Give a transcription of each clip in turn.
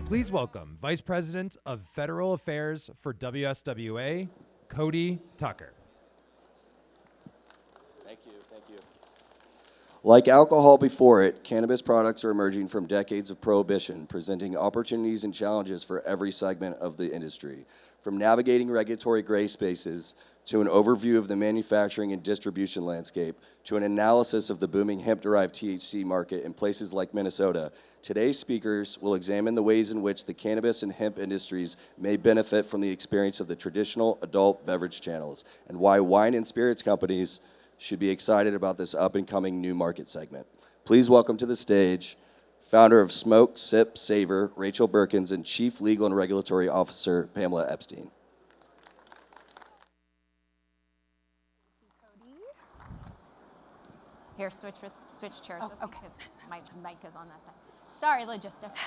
Please welcome Vice President of Federal Affairs for WSWA, Cody Tucker. Thank you. Like alcohol before it, cannabis products are emerging from decades of prohibition, presenting opportunities and challenges for every segment of the industry. From navigating regulatory gray spaces, to an overview of the manufacturing and distribution landscape, to an analysis of the booming hemp-derived THC market in places like Minnesota, today's speakers will examine the ways in which the cannabis and hemp industries may benefit from the experience of the traditional adult beverage channels, and why wine and spirits companies should be excited about this up-and-coming new market segment. Please welcome to the stage founder of Smoke, Sip, Savor, Rachel Berkins, and Chief Legal and Regulatory Officer, Pamela Epstein. Here, switch chairs with me, because my mic is on that side. Sorry, logistics.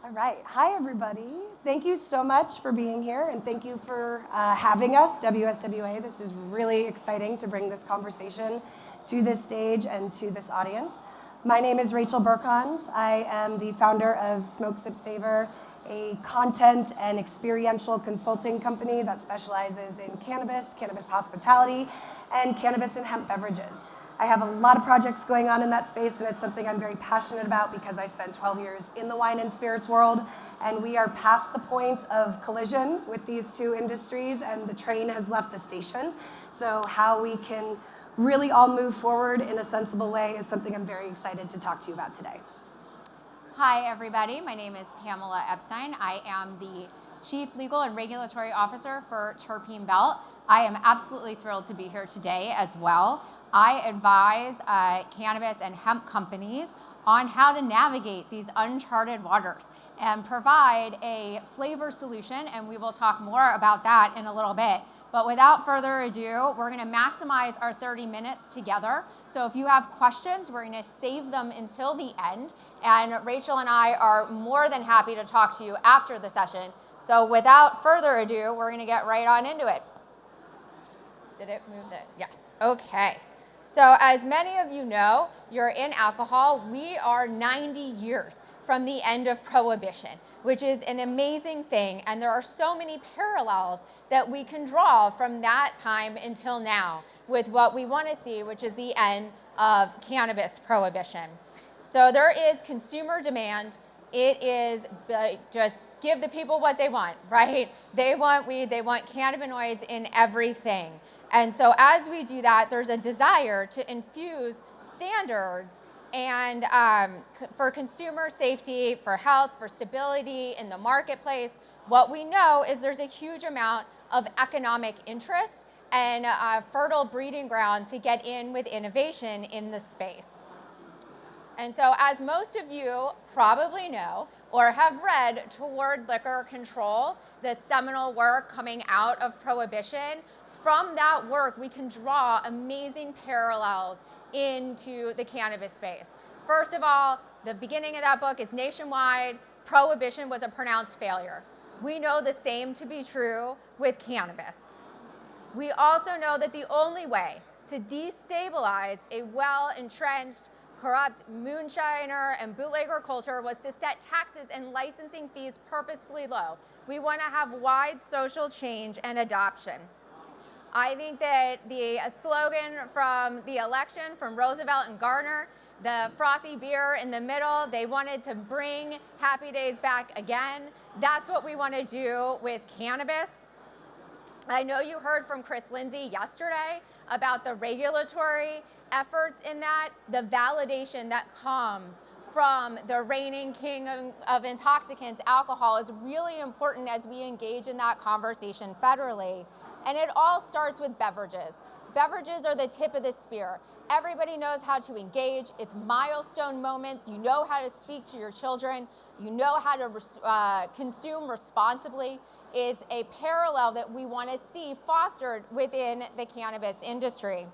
All right. Hi, everybody. Thank you so much for being here, and thank you for having us, WSWA. This is really exciting to bring this conversation to this stage and to this audience. My name is Rachel Berkins. I am the founder of Smoke, Sip, Savor, a content and experiential consulting company that specializes in cannabis hospitality, and cannabis and hemp beverages. I have a lot of projects going on in that space, and it's something I'm very passionate about because I spent 12 years in the wine and spirits world, and we are past the point of collision with these two industries, and the train has left the station. So how we can really all move forward in a sensible way is something I'm very excited to talk to you about today. Hi, everybody. My name is Pamela Epstein. I am the Chief Legal and Regulatory Officer for Terpene Belt. I am absolutely thrilled to be here today as well. I advise cannabis and hemp companies on how to navigate these uncharted waters and provide a flavor solution, and we will talk more about that in a little bit. But without further ado, we're gonna maximize our 30 minutes together. So if you have questions, we're gonna save them until the end. And Rachel and I are more than happy to talk to you after the session. So without further ado, we're gonna get right on into it. Did it move it? Yes, okay. So as many of you know, you're in alcohol. We are 90 years from the end of Prohibition, which is an amazing thing. And there are so many parallels that we can draw from that time until now with what we want to see, which is the end of cannabis prohibition. So there is consumer demand. It is just give the people what they want, right? They want weed, they want cannabinoids in everything. And so as we do that, there's a desire to infuse standards and for consumer safety, for health, for stability in the marketplace. What we know is there's a huge amount of economic interest and a fertile breeding ground to get in with innovation in the space. And so as most of you probably know or have read Toward Liquor Control, the seminal work coming out of Prohibition, from that work we can draw amazing parallels into the cannabis space. First of all, the beginning of that book is nationwide. Prohibition was a pronounced failure. We know the same to be true with cannabis. We also know that the only way to destabilize a well-entrenched, corrupt moonshiner and bootlegger culture was to set taxes and licensing fees purposefully low. We want to have wide social change and adoption. I think that the slogan from the election from Roosevelt and Garner, the frothy beer in the middle, they wanted to bring happy days back again. That's what we want to do with cannabis. I know you heard from Chris Lindsay yesterday about the regulatory efforts in that, the validation that comes from the reigning king of intoxicants, alcohol, is really important as we engage in that conversation federally. And it all starts with beverages. Beverages are the tip of the spear. Everybody knows how to engage. It's milestone moments. You know how to speak to your children. You know how to consume responsibly. It's a parallel that we want to see fostered within the cannabis industry.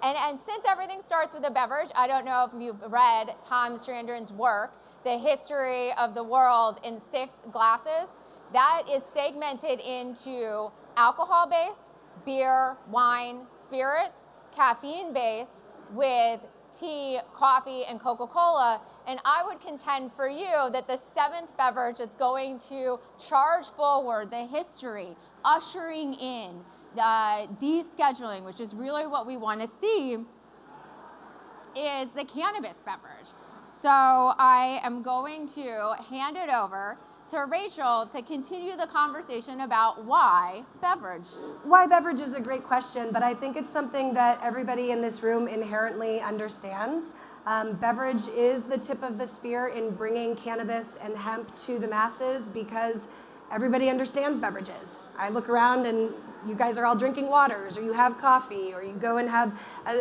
And since everything starts with a beverage, I don't know if you've read Tom Strandon's work, The History of the World in 6 Glasses. That is segmented into alcohol-based, beer, wine, spirits, caffeine-based with tea, coffee, and Coca-Cola, And I would contend for you that the seventh beverage that's going to charge forward the history, ushering in the descheduling, which is really what we want to see, is the cannabis beverage. So I am going to hand it over to Rachel to continue the conversation about why beverage. Why beverage is a great question, but I think it's something that everybody in this room inherently understands. Beverage is the tip of the spear in bringing cannabis and hemp to the masses because everybody understands beverages. I look around and you guys are all drinking waters, or you have coffee, or you go and have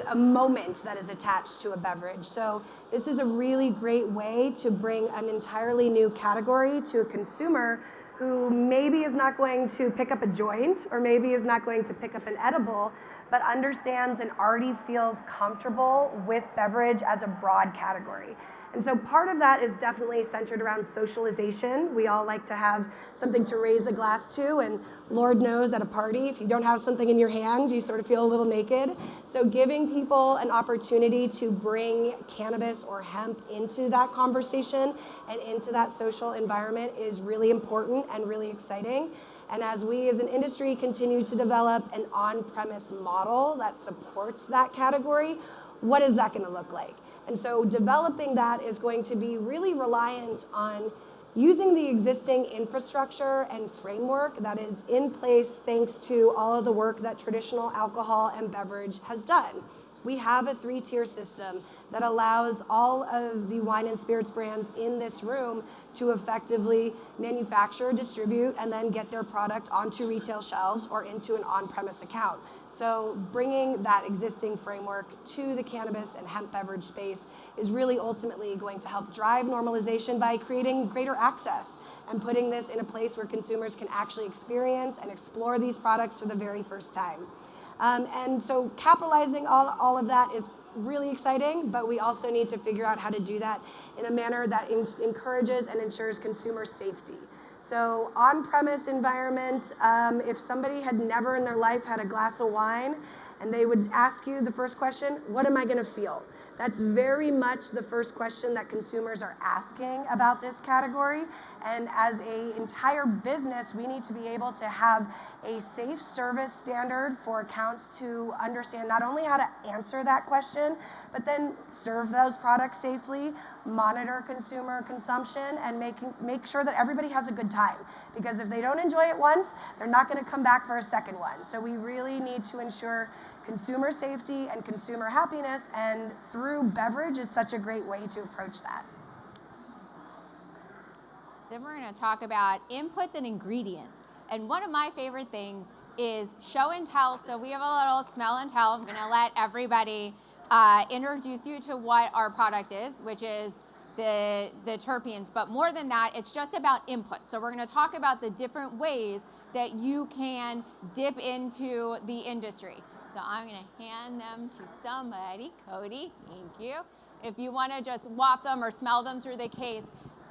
a moment that is attached to a beverage. So this is a really great way to bring an entirely new category to a consumer who maybe is not going to pick up a joint, or maybe is not going to pick up an edible, but understands and already feels comfortable with beverage as a broad category. And so part of that is definitely centered around socialization. We all like to have something to raise a glass to, and Lord knows at a party, if you don't have something in your hand, you sort of feel a little naked. So giving people an opportunity to bring cannabis or hemp into that conversation and into that social environment is really important and really exciting. And as we as an industry continue to develop an on-premise model that supports that category, what is that going to look like? And so developing that is going to be really reliant on using the existing infrastructure and framework that is in place thanks to all of the work that traditional alcohol and beverage has done. We have a 3-tier system that allows all of the wine and spirits brands in this room to effectively manufacture, distribute, and then get their product onto retail shelves or into an on-premise account. So bringing that existing framework to the cannabis and hemp beverage space is really ultimately going to help drive normalization by creating greater access and putting this in a place where consumers can actually experience and explore these products for the very first time. And so capitalizing all of that is really exciting, but we also need to figure out how to do that in a manner that encourages and ensures consumer safety. So on-premise environment, if somebody had never in their life had a glass of wine and they would ask you the first question, what am I going to feel? That's very much the first question that consumers are asking about this category. And as an entire business, we need to be able to have a safe service standard for accounts to understand not only how to answer that question, but then serve those products safely, monitor consumer consumption, and make sure that everybody has a good time. Because if they don't enjoy it once, they're not going to come back for a second one. So we really need to ensure consumer safety and consumer happiness, and through beverage is such a great way to approach that. Then we're going to talk about inputs and ingredients. And one of my favorite things is show and tell. So we have a little smell and tell. I'm going to let everybody introduce you to what our product is, which is the terpenes. But more than that, it's just about inputs. So we're going to talk about the different ways that you can dip into the industry. So I'm going to hand them to somebody. Cody, thank you. If you want to just waft them or smell them through the case,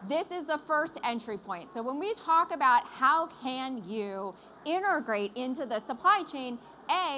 this is the first entry point. So when we talk about how can you integrate into the supply chain,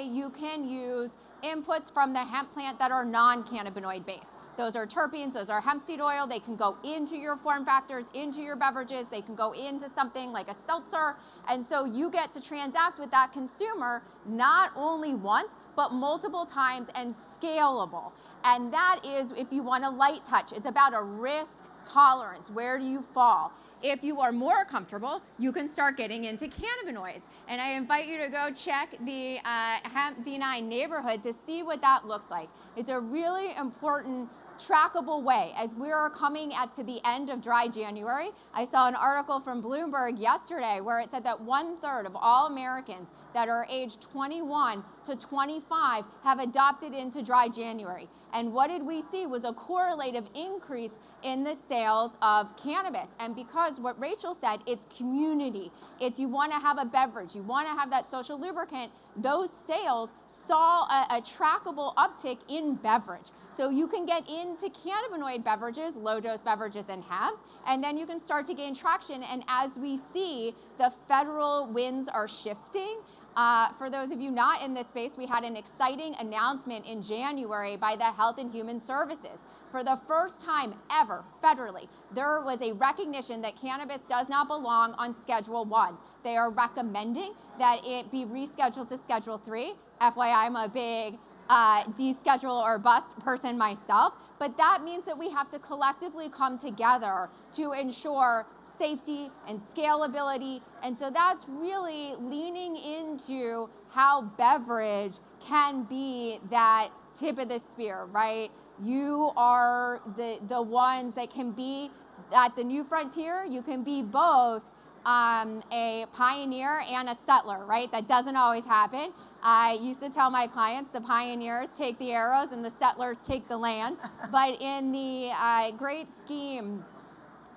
you can use inputs from the hemp plant that are non-cannabinoid based. Those are terpenes, those are hemp seed oil. They can go into your form factors, into your beverages. They can go into something like a seltzer. And so you get to transact with that consumer not only once, but multiple times and scalable. And that is, if you want a light touch, it's about a risk tolerance. Where do you fall? If you are more comfortable, you can start getting into cannabinoids. And I invite you to go check the Hemp D9 neighborhood to see what that looks like. It's a really important trackable way. As we are coming to the end of dry January, I saw an article from Bloomberg yesterday where it said that 1/3 of all Americans that are aged 21 to 25 have adopted into dry January. And what did we see was a correlative increase in the sales of cannabis. And because what Rachel said, it's community. It's you want to have a beverage, you want to have that social lubricant. Those sales saw a trackable uptick in beverage. So you can get into cannabinoid beverages, low-dose beverages, and hemp, and then you can start to gain traction. And as we see, the federal winds are shifting. For those of you not in this space, we had an exciting announcement in January by the Health and Human Services. for the first time ever, federally, there was a recognition that cannabis does not belong on Schedule 1. They are recommending that it be rescheduled to Schedule 3. FYI, I'm a big deschedule or bust person myself, but that means that we have to collectively come together to ensure safety and scalability. And so that's really leaning into how beverage can be that tip of the spear, right? You are the ones that can be at the new frontier. You can be both a pioneer and a settler, right? That doesn't always happen. I used to tell my clients the pioneers take the arrows and the settlers take the land. But in the great scheme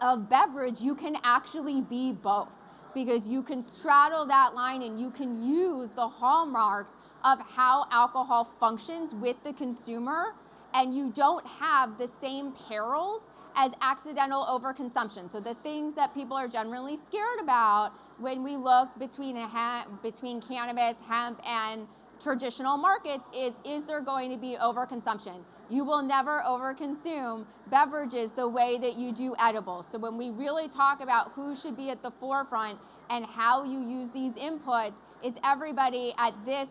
of beverage, you can actually be both, because you can straddle that line and you can use the hallmarks of how alcohol functions with the consumer, and you don't have the same perils as accidental overconsumption. So the things that people are generally scared about when we look between cannabis, hemp, and traditional markets is there going to be overconsumption? You will never overconsume beverages the way that you do edibles. So when we really talk about who should be at the forefront and how you use these inputs, it's everybody at this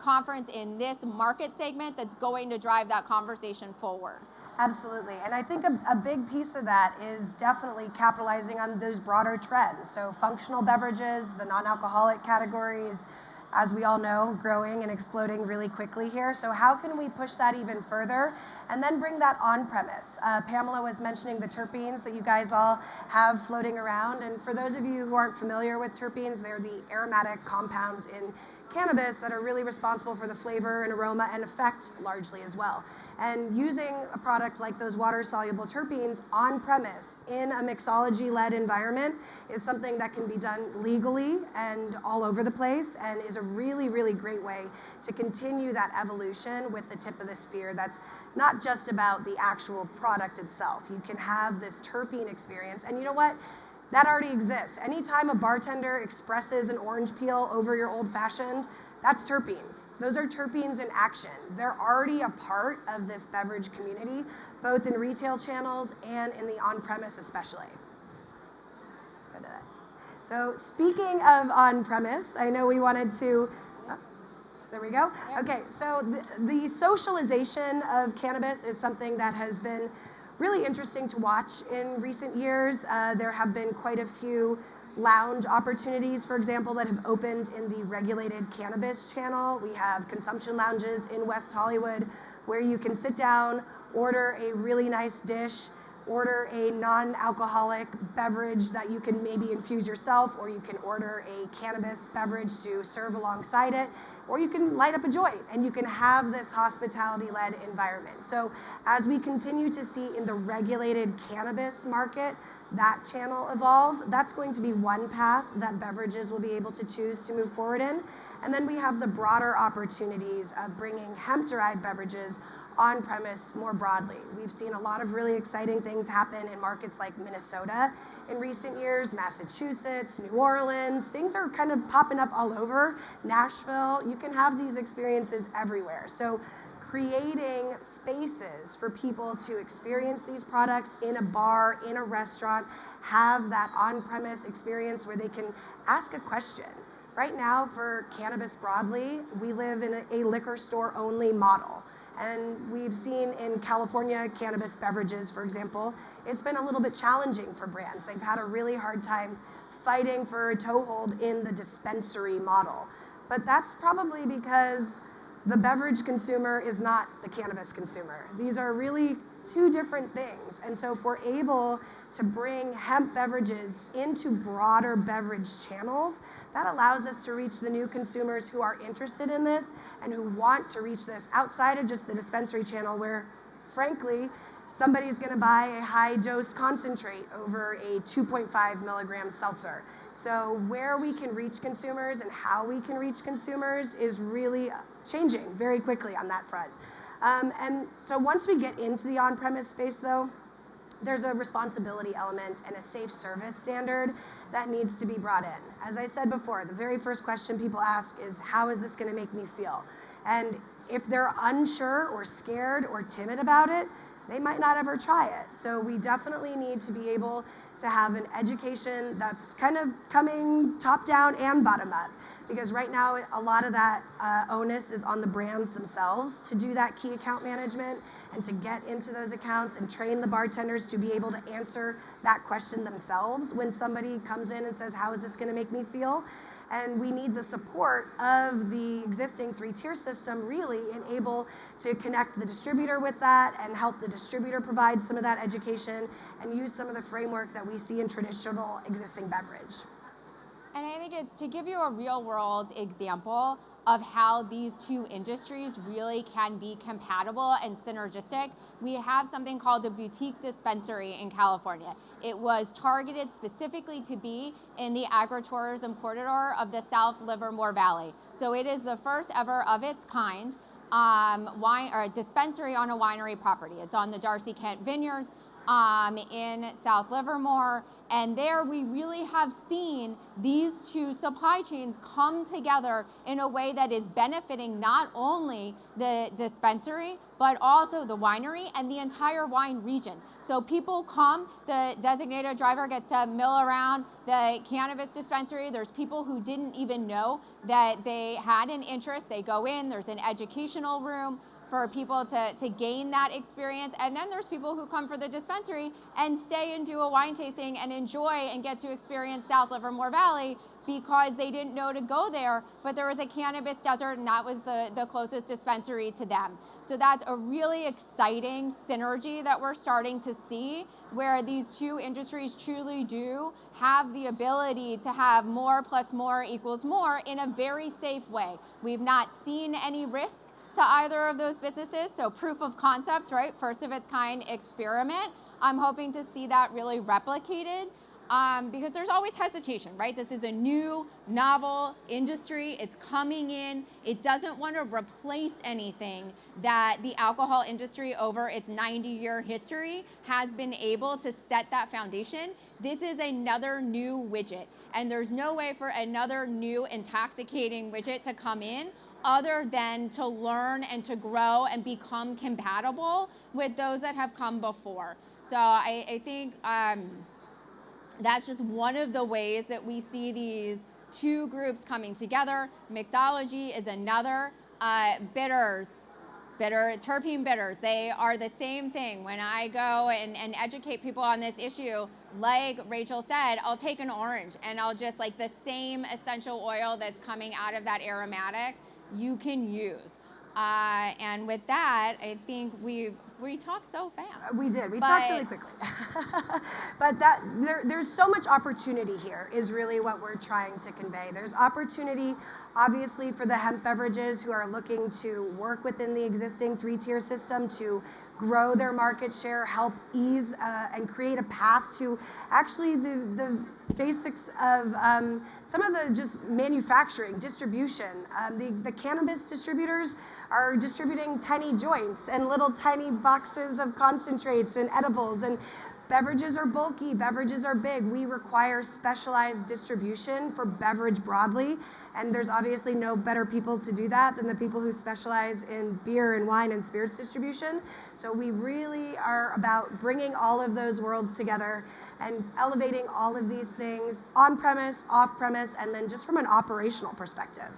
conference in this market segment that's going to drive that conversation forward. Absolutely, and I think a big piece of that is definitely capitalizing on those broader trends. So functional beverages, the non-alcoholic categories, as we all know, growing and exploding really quickly here. So how can we push that even further and then bring that on premise? Pamela was mentioning the terpenes that you guys all have floating around. And for those of you who aren't familiar with terpenes, they're the aromatic compounds in cannabis that are really responsible for the flavor and aroma and effect largely as well. And using a product like those water-soluble terpenes on premise in a mixology-led environment is something that can be done legally and all over the place, and is a really, really great way to continue that evolution with the tip of the spear. That's not just about the actual product itself. You can have this terpene experience, and you know what? That already exists. Anytime a bartender expresses an orange peel over your old-fashioned, that's terpenes. Those are terpenes in action. They're already a part of this beverage community, both in retail channels and in the on-premise especially. Let's go to that. So speaking of on-premise, I know we wanted to, there we go. Yep. Okay, so the socialization of cannabis is something that has been really interesting to watch in recent years. There have been quite a few lounge opportunities, for example, that have opened in the regulated cannabis channel. We have consumption lounges in West Hollywood where you can sit down, order a really nice dish, order a non-alcoholic beverage that you can maybe infuse yourself, or you can order a cannabis beverage to serve alongside it, or you can light up a joint, and you can have this hospitality-led environment. So as we continue to see in the regulated cannabis market that channel evolve, that's going to be one path that beverages will be able to choose to move forward in. And then we have the broader opportunities of bringing hemp-derived beverages on premise more broadly. We've seen a lot of really exciting things happen in markets like Minnesota in recent years, Massachusetts, New Orleans. Things are kind of popping up all over. Nashville, you can have these experiences everywhere. So creating spaces for people to experience these products in a bar, in a restaurant, have that on-premise experience where they can ask a question. Right now, for cannabis broadly, we live in a liquor store only model. And we've seen in California cannabis beverages, for example, it's been a little bit challenging for brands. They've had a really hard time fighting for a toehold in the dispensary model. But that's probably because the beverage consumer is not the cannabis consumer. These are really two different things. And so if we're able to bring hemp beverages into broader beverage channels, that allows us to reach the new consumers who are interested in this and who want to reach this outside of just the dispensary channel where, frankly, somebody's gonna buy a high dose concentrate over a 2.5 milligram seltzer. So where we can reach consumers and how we can reach consumers is really changing very quickly on that front. And so once we get into the on-premise space, though, there's a responsibility element and a safe service standard that needs to be brought in. As I said before, the very first question people ask is, how is this going to make me feel? And if they're unsure or scared or timid about it, they might not ever try it. So we definitely need to be able to have an education that's kind of coming top down and bottom up. Because right now, a lot of that onus is on the brands themselves to do that key account management and to get into those accounts and train the bartenders to be able to answer that question themselves when somebody comes in and says, how is this gonna make me feel? And we need the support of the existing 3-tier system really and able to connect the distributor with that and help the distributor provide some of that education and use some of the framework that we see in traditional existing beverage. And I think it's to give you a real world example of how these two industries really can be compatible and synergistic. We have something called a boutique dispensary in California. It was targeted specifically to be in the agritourism corridor of the South Livermore Valley. So it is the first ever of its kind wine or dispensary on a winery property. It's on the Darcy Kent Vineyards in South Livermore. And there we really have seen these two supply chains come together in a way that is benefiting not only the dispensary, but also the winery and the entire wine region. So people come, the designated driver gets to mill around the cannabis dispensary. There's people who didn't even know that they had an interest. They go in, there's an educational room for people to gain that experience. And then there's people who come for the dispensary and stay and do a wine tasting and enjoy and get to experience South Livermore Valley because they didn't know to go there, but there was a cannabis desert and that was the closest dispensary to them. So that's a really exciting synergy that we're starting to see where these two industries truly do have the ability to have more plus more equals more in a very safe way. We've not seen any risk to either of those businesses, so proof of concept, right? First of its kind experiment. I'm hoping to see that really replicated because there's always hesitation, right? This is a new, novel industry. It's coming in. It doesn't want to replace anything that the alcohol industry over its 90-year history has been able to set that foundation. This is another new widget, and there's no way for another new intoxicating widget to come in other than to learn and to grow and become compatible with those that have come before. So I think that's just one of the ways that we see these two groups coming together. Mixology is another. Terpene bitters, they are the same thing. When I go and educate people on this issue, like Rachel said, I'll take an orange and I'll just like the same essential oil that's coming out of that aromatic you can use. And with that, I think we talked so fast. We did. We talked really quickly. But there's so much opportunity here is really what we're trying to convey. There's opportunity, obviously, for the hemp beverages who are looking to work within the existing 3-tier system to grow their market share, help ease and create a path to actually the basics of some of the just manufacturing, distribution. The cannabis distributors are distributing tiny joints and little tiny boxes of concentrates and edibles, and beverages are bulky, beverages are big. We require specialized distribution for beverage broadly, and there's obviously no better people to do that than the people who specialize in beer and wine and spirits distribution. So we really are about bringing all of those worlds together and elevating all of these things on-premise, off-premise, and then just from an operational perspective.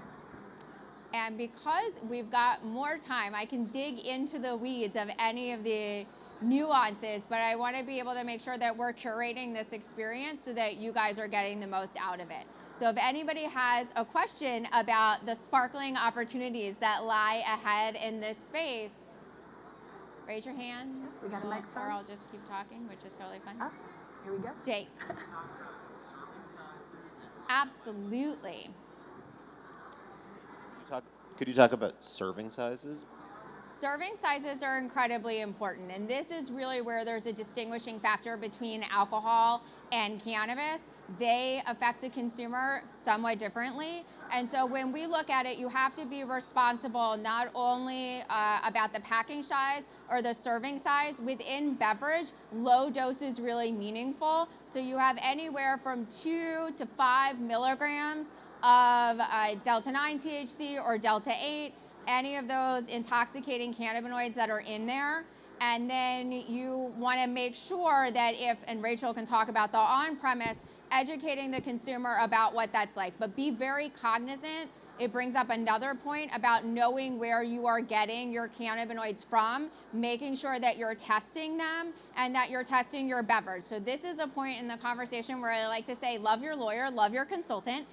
And because we've got more time, I can dig into the weeds of any of the nuances, but I want to be able to make sure that we're curating this experience so that you guys are getting the most out of it. So if anybody has a question about the sparkling opportunities that lie ahead in this space, raise your hand. We got a microphone. Or I'll just keep talking, which is totally fine. Oh, here we go. Jake. Absolutely. Could you talk about serving sizes? Serving sizes are incredibly important, and this is really where there's a distinguishing factor between alcohol and cannabis. They affect the consumer somewhat differently, and so when we look at it, you have to be responsible not only about the packing size or the serving size. Within beverage, low dose is really meaningful, so you have anywhere from 2 to 5 milligrams of Delta 9 THC or Delta 8, any of those intoxicating cannabinoids that are in there. And then you want to make sure that and Rachel can talk about the on-premise, educating the consumer about what that's like. But be very cognizant. It brings up another point about knowing where you are getting your cannabinoids from, making sure that you're testing them and that you're testing your beverage. So this is a point in the conversation where I like to say, love your lawyer, love your consultant.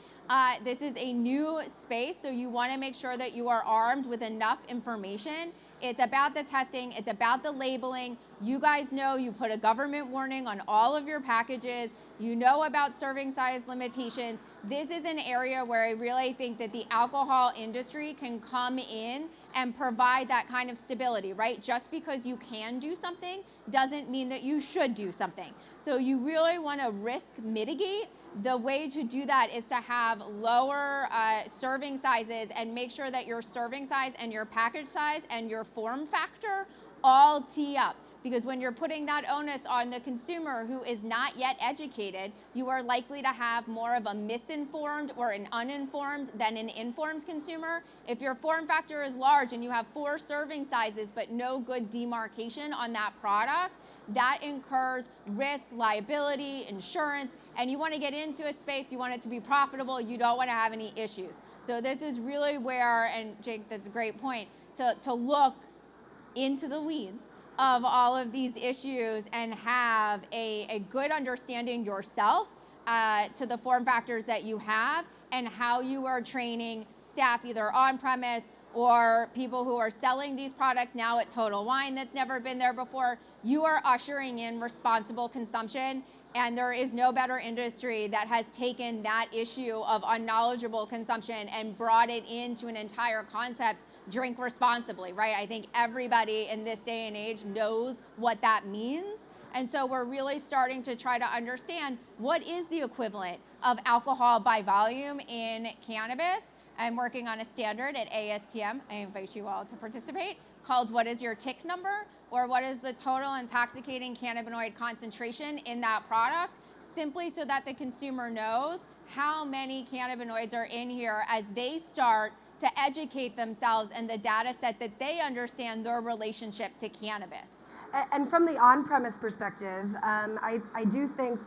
This is a new space, so you want to make sure that you are armed with enough information. It's about the testing, it's about the labeling. You guys know you put a government warning on all of your packages. You know about serving size limitations. This is an area where I really think that the alcohol industry can come in and provide that kind of stability, right? Just because you can do something doesn't mean that you should do something. So you really want to risk mitigate. The way to do that is to have lower serving sizes and make sure that your serving size and your package size and your form factor all tee up. Because when you're putting that onus on the consumer who is not yet educated, you are likely to have more of a misinformed or an uninformed than an informed consumer. If your form factor is large and you have 4 serving sizes but no good demarcation on that product, that incurs risk, liability, insurance, and you want to get into a space, you want it to be profitable, you don't want to have any issues. So this is really where, and Jake, that's a great point, to look into the weeds of all of these issues and have a good understanding yourself to the form factors that you have and how you are training staff either on premise or people who are selling these products now at Total Wine that's never been there before. You are ushering in responsible consumption, and there is no better industry that has taken that issue of unknowledgeable consumption and brought it into an entire concept, drink responsibly, right? I think everybody in this day and age knows what that means. And so we're really starting to try to understand what is the equivalent of alcohol by volume in cannabis. I'm working on a standard at ASTM. I invite you all to participate, called What is Your TIC number? Or what is the total intoxicating cannabinoid concentration in that product? Simply so that the consumer knows how many cannabinoids are in here as they start to educate themselves and the data set that they understand their relationship to cannabis. And from the on-premise perspective, I do think,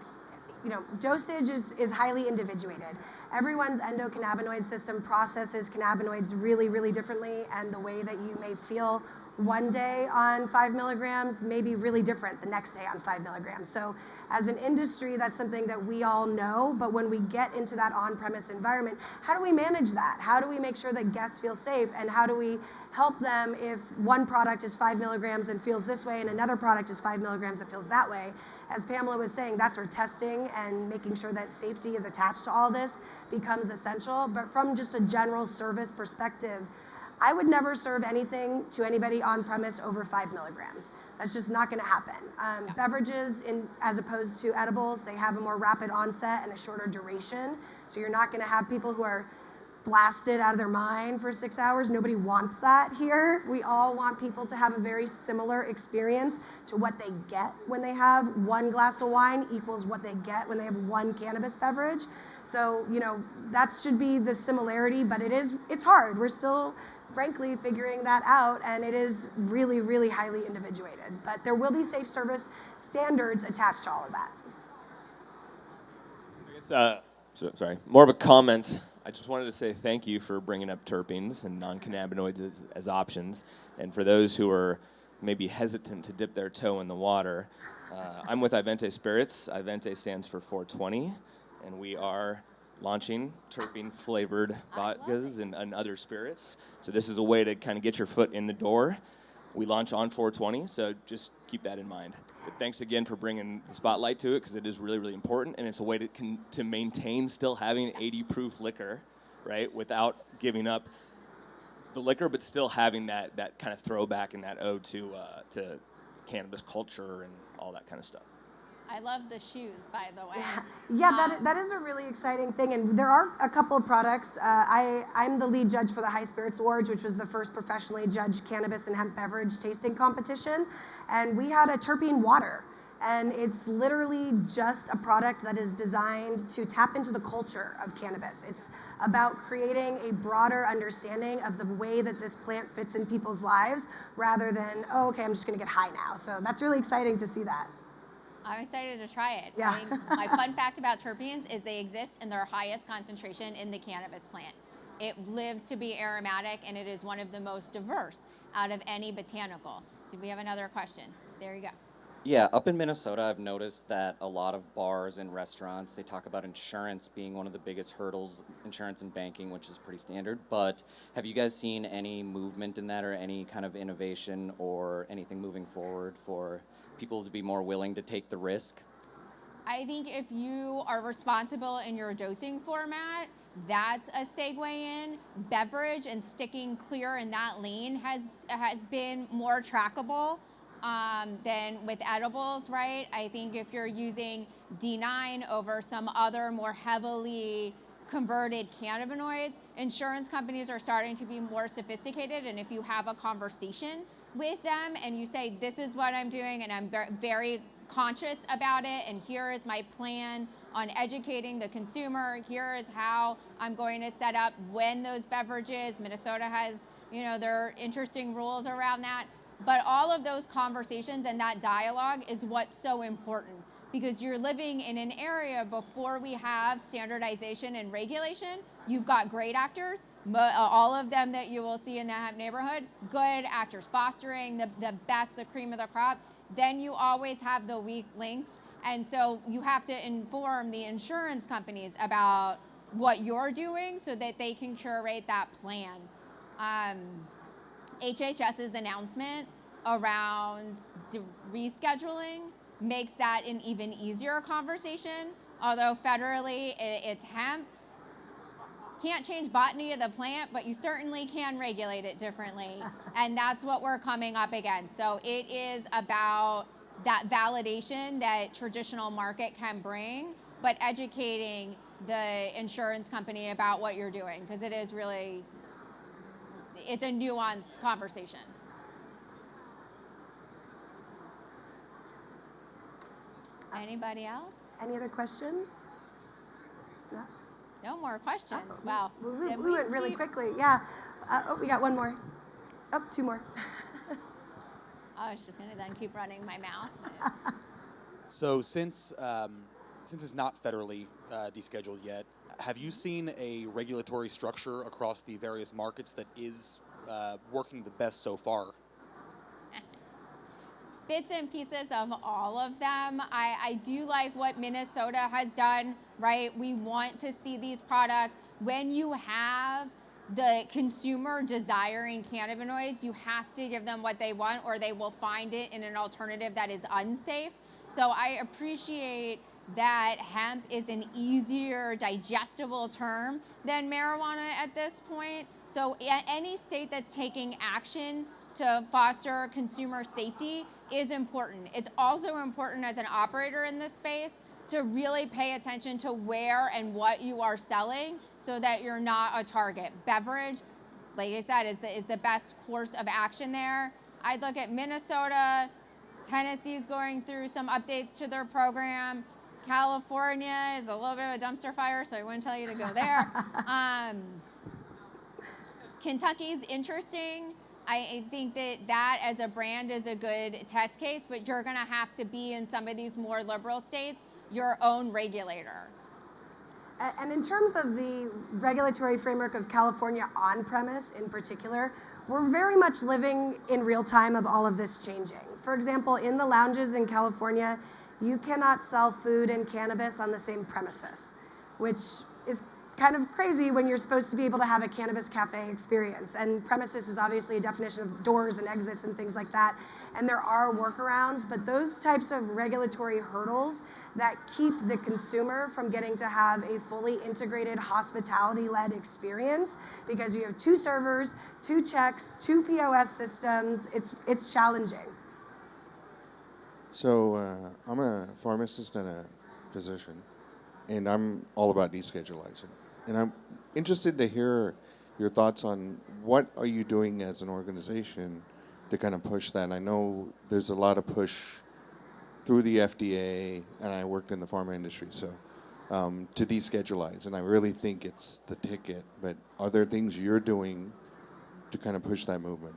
dosage is highly individuated. Everyone's endocannabinoid system processes cannabinoids really, really differently, and the way that you may feel one day on 5 milligrams may be really different the next day on 5 milligrams. So as an industry, that's something that we all know, but when we get into that on-premise environment, how do we manage that? How do we make sure that guests feel safe, and how do we help them if one product is 5 milligrams and feels this way and another product is 5 milligrams and feels that way? As Pamela was saying, that's where testing and making sure that safety is attached to all this becomes essential. But from just a general service perspective, I would never serve anything to anybody on premise over 5 milligrams. That's just not going to happen. Beverages, as opposed to edibles, they have a more rapid onset and a shorter duration. So you're not going to have people who are blasted out of their mind for 6 hours. Nobody wants that here. We all want people to have a very similar experience to what they get when they have 1 glass of wine equals what they get when they have 1 cannabis beverage. So, that should be the similarity, but it's hard. We're still, frankly, figuring that out, and it is really, really highly individuated. But there will be safe service standards attached to all of that. I guess, more of a comment. I just wanted to say thank you for bringing up terpenes and non-cannabinoids as options. And for those who are maybe hesitant to dip their toe in the water, I'm with Ivente Spirits. Ivente stands for 420, and we are launching terpene-flavored vodkas and other spirits. So this is a way to kind of get your foot in the door. We launch on 420, so just keep that in mind. But thanks again for bringing the spotlight to it, because it is really, really important, and it's a way to maintain still having 80 proof liquor, right, without giving up the liquor, but still having that kind of throwback and that ode to cannabis culture and all that kind of stuff. I love the shoes, by the way. Yeah, that is a really exciting thing, and there are a couple of products. I'm the lead judge for the High Spirits Awards, which was the first professionally judged cannabis and hemp beverage tasting competition, and we had a terpene water. And it's literally just a product that is designed to tap into the culture of cannabis. It's about creating a broader understanding of the way that this plant fits in people's lives rather than, oh, okay, I'm just gonna get high now. So that's really exciting to see that. I'm excited to try it. Yeah. My fun fact about terpenes is they exist in their highest concentration in the cannabis plant. It lives to be aromatic, and it is one of the most diverse out of any botanical. Did we have another question? There you go. Yeah, up in Minnesota, I've noticed that a lot of bars and restaurants, they talk about insurance being one of the biggest hurdles, insurance and banking, which is pretty standard. But have you guys seen any movement in that or any kind of innovation or anything moving forward for people to be more willing to take the risk? I think if you are responsible in your dosing format, that's a segue in. Beverage and sticking clear in that lane has been more trackable than with edibles, right? I think if you're using D9 over some other more heavily converted cannabinoids, insurance companies are starting to be more sophisticated. And if you have a conversation with them and you say, this is what I'm doing and I'm very conscious about it, and here is my plan on educating the consumer, here is how I'm going to set up when those beverages, Minnesota has, their interesting rules around that. But all of those conversations and that dialogue is what's so important, because you're living in an area before we have standardization and regulation. You've got great actors, all of them that you will see in the hemp neighborhood, good actors, fostering the best, the cream of the crop. Then you always have the weak links. And so you have to inform the insurance companies about what you're doing so that they can curate that plan. HHS's announcement around rescheduling makes that an even easier conversation. Although federally it's hemp, can't change botany of the plant, but you certainly can regulate it differently. And that's what we're coming up against. So it is about that validation that traditional market can bring, but educating the insurance company about what you're doing, because it is really, it's a nuanced conversation. Anybody else? Any other questions? No? No more questions. Oh, Wow. We Did went really quickly. Yeah. We got one more. Oh, two more. I was just going to then keep running my mouth. So since it's not federally descheduled yet, have you seen a regulatory structure across the various markets that is working the best so far? Bits and pieces of all of them. I do like what Minnesota has done, right? We want to see these products. When you have the consumer desiring cannabinoids, you have to give them what they want, or they will find it in an alternative that is unsafe. So I appreciate that hemp is an easier digestible term than marijuana at this point. So any state that's taking action to foster consumer safety is important. It's also important as an operator in this space to really pay attention to where and what you are selling so that you're not a target. Beverage, like I said, is the best course of action there. I'd look at Minnesota. Tennessee's going through some updates to their program. California is a little bit of a dumpster fire, so I wouldn't tell you to go there. Kentucky's interesting. I think that as a brand is a good test case, but you're going to have to be in some of these more liberal states your own regulator. And in terms of the regulatory framework of California on-premise in particular, we're very much living in real time of all of this changing. For example, in the lounges in California, you cannot sell food and cannabis on the same premises, which is kind of crazy when you're supposed to be able to have a cannabis cafe experience. And premises is obviously a definition of doors and exits and things like that. And there are workarounds, but those types of regulatory hurdles that keep the consumer from getting to have a fully integrated hospitality-led experience, because you have 2 servers, 2 checks, 2 POS systems, it's challenging. So I'm a pharmacist and a physician, and I'm all about deschedulizing. And I'm interested to hear your thoughts on what are you doing as an organization to kind of push that. I know there's a lot of push through the FDA, and I worked in the pharma industry, so to deschedule, and I really think it's the ticket. But are there things you're doing to kind of push that movement?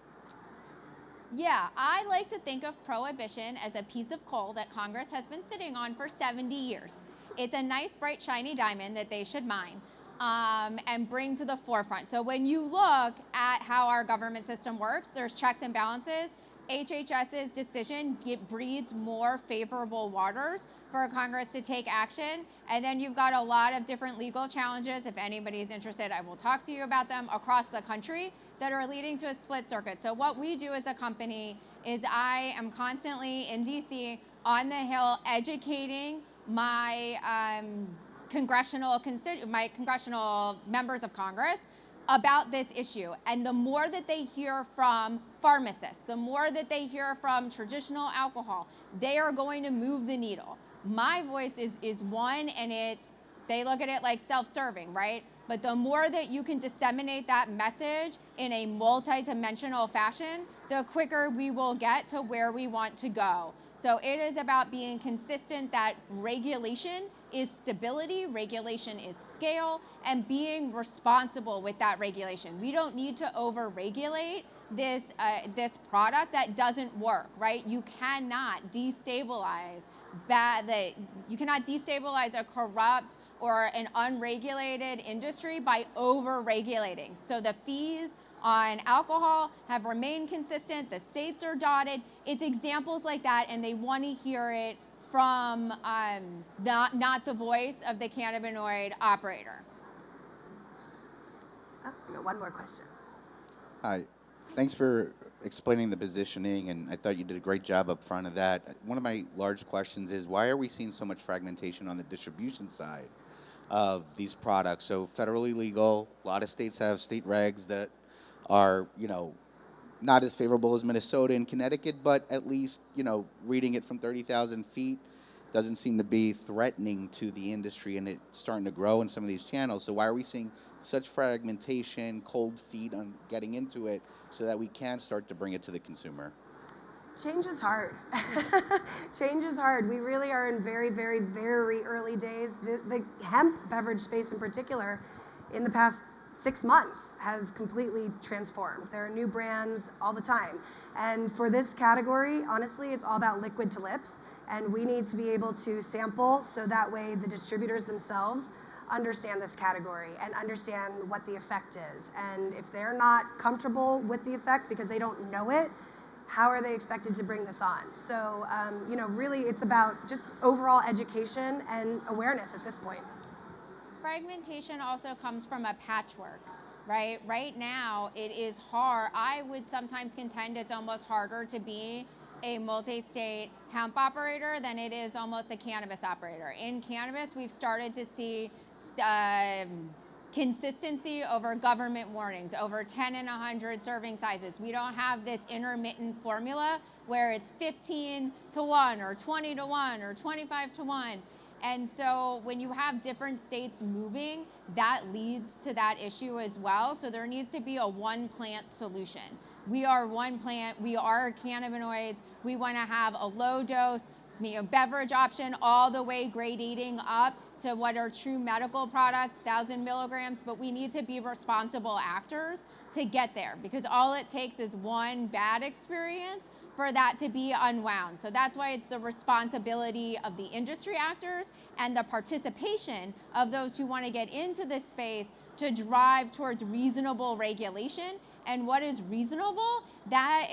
Yeah, I like to think of Prohibition as a piece of coal that Congress has been sitting on for 70 years. It's a nice, bright, shiny diamond that they should mine and bring to the forefront. So when you look at how our government system works, there's checks and balances. HHS's decision breeds more favorable waters for Congress to take action. And then you've got a lot of different legal challenges. If anybody's interested, I will talk to you about them across the country that are leading to a split circuit. So what we do as a company is I am constantly in DC on the Hill educating my congressional members of Congress about this issue. And the more that they hear from pharmacists, the more that they hear from traditional alcohol, they are going to move the needle. My voice is one, and they look at it like self-serving, right? But the more that you can disseminate that message in a multi-dimensional fashion, the quicker we will get to where we want to go. So it is about being consistent that regulation is stability, regulation is scale, and being responsible with that regulation. We don't need to over-regulate this product that doesn't work, right? You cannot destabilize a corrupt or an unregulated industry by over-regulating. So the fees on alcohol have remained consistent. The states are dotted. It's examples like that, and they want to hear it from not the voice of the cannabinoid operator. Oh, we got one more question. Hi. Thanks for explaining the positioning, and I thought you did a great job up front of that. One of my large questions is, why are we seeing so much fragmentation on the distribution side of these products? So federally legal, a lot of states have state regs that are, not as favorable as Minnesota and Connecticut, but at least, reading it from 30,000 feet doesn't seem to be threatening to the industry, and it's starting to grow in some of these channels. So why are we seeing such fragmentation, cold feet on getting into it, so that we can start to bring it to the consumer? Change is hard. Change is hard. We really are in very, very, very early days. The hemp beverage space in particular, in the past 6 months, has completely transformed. There are new brands all the time. And for this category, honestly, it's all about liquid to lips. And we need to be able to sample so that way the distributors themselves understand this category and understand what the effect is. And if they're not comfortable with the effect because they don't know it, how are they expected to bring this on? So, really it's about just overall education and awareness at this point. Fragmentation also comes from a patchwork, right? Right now, it is hard. I would sometimes contend it's almost harder to be a multi-state hemp operator than it is almost a cannabis operator. In cannabis, we've started to see consistency over government warnings, over 10 and 100 serving sizes. We don't have this intermittent formula where it's 15 to 1 or 20 to 1 or 25 to 1. And so when you have different states moving, that leads to that issue as well. So there needs to be a one plant solution. We are one plant, we are cannabinoids. We want to have a low dose, beverage option all the way gradating up to what are true medical products, 1,000 milligrams, but we need to be responsible actors to get there, because all it takes is one bad experience for that to be unwound. So that's why it's the responsibility of the industry actors and the participation of those who want to get into this space to drive towards reasonable regulation. And what is reasonable, that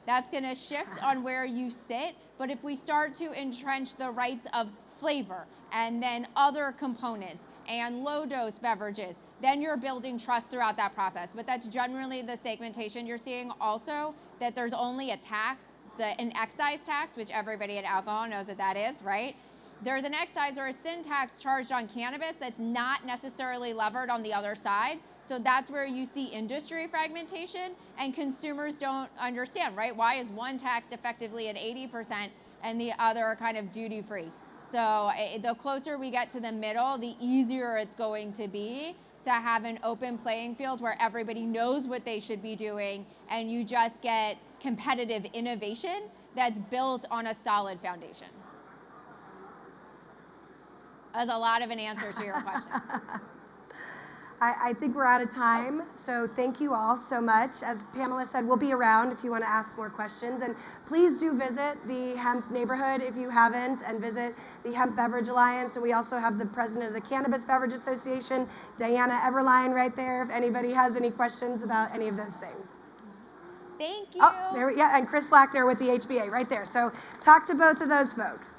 that's going to shift on where you sit. But if we start to entrench the rights of flavor and then other components and low dose beverages, then you're building trust throughout that process. But that's generally the segmentation you're seeing. Also, that there's only a tax, an excise tax, which everybody at alcohol knows what that is, right? There's an excise or a sin tax charged on cannabis that's not necessarily levered on the other side. So that's where you see industry fragmentation, and consumers don't understand, right? Why is one taxed effectively at 80% and the other kind of duty free? So the closer we get to the middle, the easier it's going to be to have an open playing field where everybody knows what they should be doing, and you just get competitive innovation that's built on a solid foundation. That was a lot of an answer to your question. I think we're out of time, so thank you all so much. As Pamela said, we'll be around if you want to ask more questions. And please do visit the hemp neighborhood if you haven't, and visit the Hemp Beverage Alliance. And we also have the president of the Cannabis Beverage Association, Diana Eberline, right there, if anybody has any questions about any of those things. Thank you. Oh, there we, yeah, and Chris Lackner with the HBA right there. So talk to both of those folks.